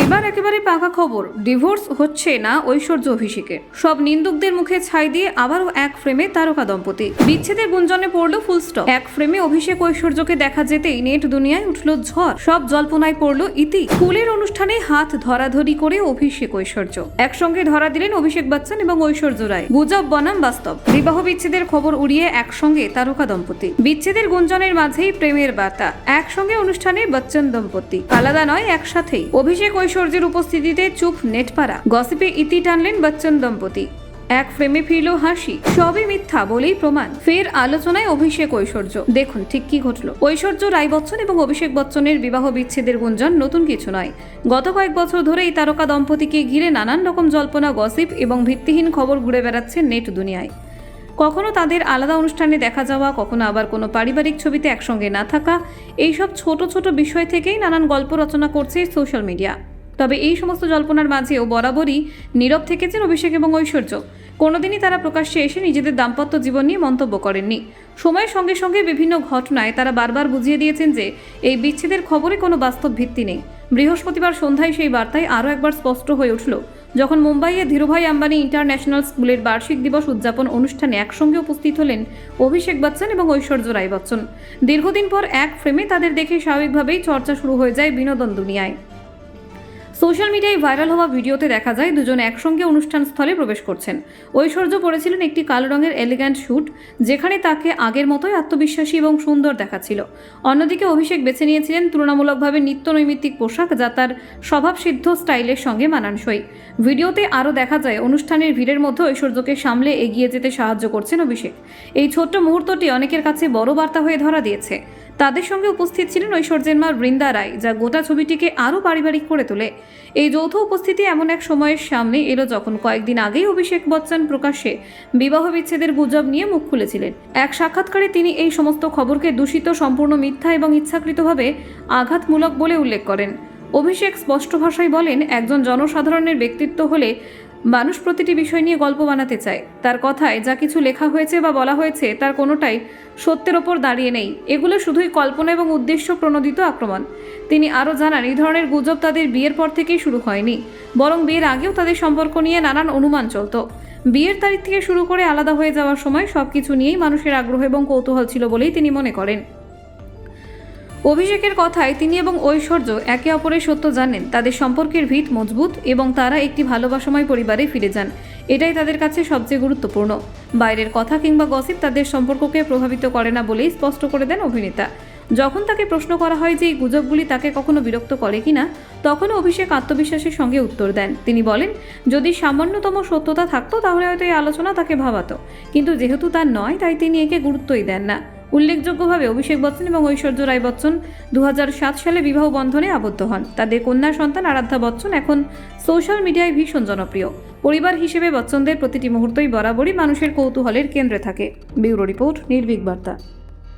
এবার একেবারে পাকা খবর, ডিভোর্স হচ্ছে না ঐশ্বর্য অভিষেকের। সব নিন্দুকদের মুখে ছাই দিয়ে আবারও এক ফ্রেমে তারকা দম্পতি। বিচ্ছেদের গুঞ্জনে পড়লো ফুল স্টপ। এক ফ্রেমে অভিষেক ঐশ্বর্যকে দেখা যেতেই নেট দুনিয়ায় উঠল ঝড়। সব জল্পনায় পড়লো ইতি। ফুলের অনুষ্ঠানে হাত ধরাধরি করে অভিষেক ঐশ্বর্য একসঙ্গে ধরা দিলেন অভিষেক বচ্চন এবং ঐশ্বর্য রায়। গুজব বনাম বাস্তব। বিবাহ বিচ্ছেদের খবর উড়িয়ে একসঙ্গে তারকা দম্পতি। বিচ্ছেদের গুঞ্জনের মাঝেই প্রেমের বার্তা। একসঙ্গে অনুষ্ঠানে বচ্চন দম্পতি, আলাদা নয় একসাথেই। অভিষেক ঐশ্বর্যের উপস্থিতিতে চুপ নেটপাড়া। গসিপে ইতি টানলেন বচ্চন দম্পতি। এক ফ্রেমে ফিরল হাসি। সবই মিথ্যা বলেই প্রমাণ। ফের আলোচনায় অভিষেক ঐশ্বর্য। দেখুন ঠিক কি ঘটল। ঐশ্বর্য রায় বচ্চন এবং অভিষেক বচ্চনের বিবাহ বিচ্ছেদের গুঞ্জন নতুন কিছু নয়। গত কয়েক বছর ধরে এই তারকা দম্পতিকে ঘিরে নানান রকম জল্পনা, গসিপ এবং ভিত্তিহীন খবর ঘুরে বেড়াচ্ছে নেট দুনিয়ায়। কখনো তাদের আলাদা অনুষ্ঠানে দেখা যাওয়া, কখনো আবার কোনো পারিবারিক ছবিতে একসঙ্গে না থাকা, এইসব ছোট ছোট বিষয় থেকেই নানান গল্প রচনা করছে সোশ্যাল মিডিয়া। তবে এই সমস্ত জল্পনার মাঝেও বরাবরই নীরব থেকেছেন অভিষেক এবং ঐশ্বর্য। কোনোদিনই তারা প্রকাশ্যে এসে নিজেদের দাম্পত্য জীবন নিয়ে মন্তব্য করেননি। সময়ের সঙ্গে সঙ্গে বিভিন্ন ঘটনায় তারা বারবার বুঝিয়ে দিয়েছেন যে এই বিচ্ছেদের খবরে কোনো বাস্তব ভিত্তি নেই। বৃহস্পতিবার সন্ধ্যায় সেই বার্তায় আরও একবার স্পষ্ট হয়ে উঠল যখন মুম্বাইয়ে ধীরুভাই আম্বানি ইন্টারন্যাশনাল স্কুলের বার্ষিক দিবস উদযাপন অনুষ্ঠানে একসঙ্গে উপস্থিত হলেন অভিষেক বচ্চন এবং ঐশ্বর্য রায় বচ্চন। দীর্ঘদিন পর এক ফ্রেমে তাদের দেখে স্বাভাবিকভাবেই চর্চা শুরু হয়ে যায় বিনোদন দুনিয়ায়। সোশ্যাল মিডিয়ায় ভাইরাল হওয়া ভিডিওতে দেখা যায় দুজনে একসঙ্গে অনুষ্ঠান স্থলে প্রবেশ করছেন। ঐশ্বর্য পরেছিলেন একটি কালো রঙের এলিগ্যান্ট স্যুট, যেখানে তাকে আগের মতোই আত্মবিশ্বাসী এবং সুন্দর দেখাচ্ছিল। অন্যদিকে অভিষেক বেছে নিয়েছিলেন তুলনামূলকভাবে নিত্য নৈমিত্তিক পোশাক, যা তার স্বভাবসিদ্ধ স্টাইলের সঙ্গে মানানসই। ভিডিওতে আরও দেখা যায় অনুষ্ঠানের ভিড়ের মধ্যে ঐশ্বর্যকে সামলে এগিয়ে যেতে সাহায্য করছেন অভিষেক। এই ছোট্ট মুহূর্তটি অনেকের কাছে বড় বার্তা হয়ে ধরা দিয়েছে। তাদের সঙ্গে উপস্থিত ছিলেন ঐশ্বর্যের মা বৃন্দা রায়, যা গোটা ছবিটিকে আরও পারিবারিক করে তোলে। এই যৌথ উপস্থিতি এমন এক সময়ের সামনে এলো যখন কয়েকদিন আগেই অভিষেক বচ্চন প্রকাশ্যে বিবাহ বিচ্ছেদের গুজব নিয়ে মুখ খুলেছিলেন। এক সাক্ষাৎকারে তিনি এই সমস্ত খবরকে দূষিত, সম্পূর্ণ মিথ্যা এবং ইচ্ছাকৃতভাবে আঘাতমূলক বলে উল্লেখ করেন। অভিষেক স্পষ্ট ভাষায় বলেন, একজন জনসাধারণের ব্যক্তিত্ব হলে মানুষ প্রতিটি বিষয় নিয়ে গল্প বানাতে চায়। তার কথায় যা কিছু লেখা হয়েছে বা বলা হয়েছে তার কোনোটাই সত্যের ওপর দাঁড়িয়ে নেই। এগুলো শুধুই কল্পনা এবং উদ্দেশ্য প্রণোদিত আক্রমণ। তিনি আরও জানান, এই ধরনের গুজব তাদের বিয়ের পর থেকেই শুরু হয়নি, বরং বিয়ের আগেও তাদের সম্পর্ক নিয়ে নানান অনুমান চলত। বিয়ের তারিখ থেকে শুরু করে আলাদা হয়ে যাওয়ার সময় সবকিছু নিয়েই মানুষের আগ্রহ এবং কৌতূহল ছিল বলেই তিনি মনে করেন। অভিষেকের কথায় তিনি এবং ঐশ্বর্য একে অপরের সত্য জানেন। তাদের সম্পর্কের ভিত মজবুত এবং তারা একটি ভালোবাসাময় পরিবারে ফিরে যান। এটাই তাদের কাছে সবচেয়ে গুরুত্বপূর্ণ। বাইরের কথা কিংবা গসিপ তাদের সম্পর্ককে প্রভাবিত করে না বলেই স্পষ্ট করে দেন অভিনেতা। যখন তাকে প্রশ্ন করা হয় যে এই গুজবগুলি তাকে কখনো বিরক্ত করে কিনা, তখন অভিষেক আত্মবিশ্বাসের সঙ্গে উত্তর দেন। তিনি বলেন, যদি সামান্যতম সত্যতা থাকতো তাহলে হয়তো এই আলোচনা তাকে ভাবাতো, কিন্তু যেহেতু তা নয় তাই তিনি একে গুরুত্বই দেন না। উল্লেখযোগ্যভাবে অভিষেক বচ্চন এবং ঐশ্বর্য রায় বচ্চন 2007 সালে বিবাহ বন্ধনে আবদ্ধ হন। তাদের কন্যা সন্তান আরাধ্যা বচ্চন এখন সোশ্যাল মিডিয়ায় ভীষণ জনপ্রিয়। পরিবার হিসেবে বচ্চনদের প্রতিটি মুহূর্তই বরাবরই মানুষের কৌতূহলের কেন্দ্রে থাকে। ব্যুরো রিপোর্ট, নির্ভীক বার্তা।